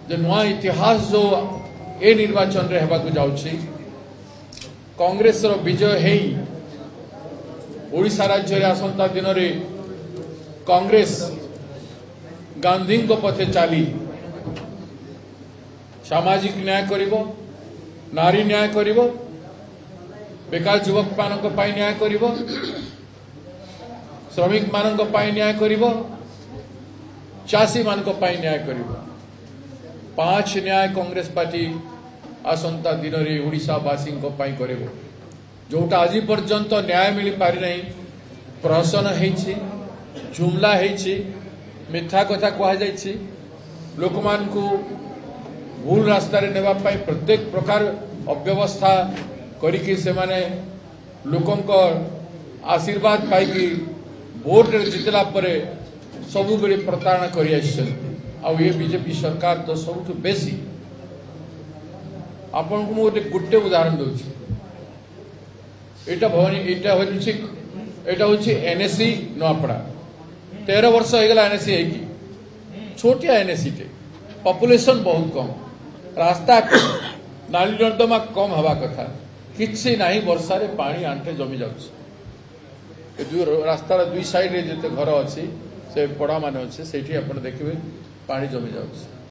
जो नुआ इतिहास जो ए निर्वाचन रे हेबाकु जाउछि कांग्रेस रो विजय हेई ओडिशा राज्य रे आसंता दिन रे कांग्रेस गांधी को पथे चाली सामाजिक न्याय करिवो नारी न्याय करिवो बेकार युवक मानक पाई न्याय करिवो श्रमिक मानक पाई न्याय करिवो चाषी मानक पाई न्याय करिवो 5 न्याय कांग्रेस पार्टी आसंता दिन रे ओडिशावासी करिवो जोटा आज पर्यंत न्याय मिल पारि नहीं प्रहसन हेछि जुमला हेछि मिथ्या कथा कहा जाइछि लोक मान को भूल रास्ता रे नेबा पाई प्रत्येक प्रकार अव्यवस्था करिकि से माने लोकंक आशीर्वाद पाई कि वोट रे जितला परे सबु बेले प्रतारणा करि आछन आ ये बीजेपी सरकार तो सबुठ बेसी आपन को गोटे उदाहरण दउछि एटा होछि एनएससी नवापड़ा 13 वर्ष हो गला एनएससी है कि छोटिया एनएससी टे पॉपुलेशन बहुत कम रास्ता नाली नर्दमा कम हवा कथा किछि नाही वर्षा रे पानी आंटे जमी जाउछि रास्तार दुई साइड रे जते घर अछि से पड़ा माने अछि सेठी अपन देखिबे पानी जमी जाउछि।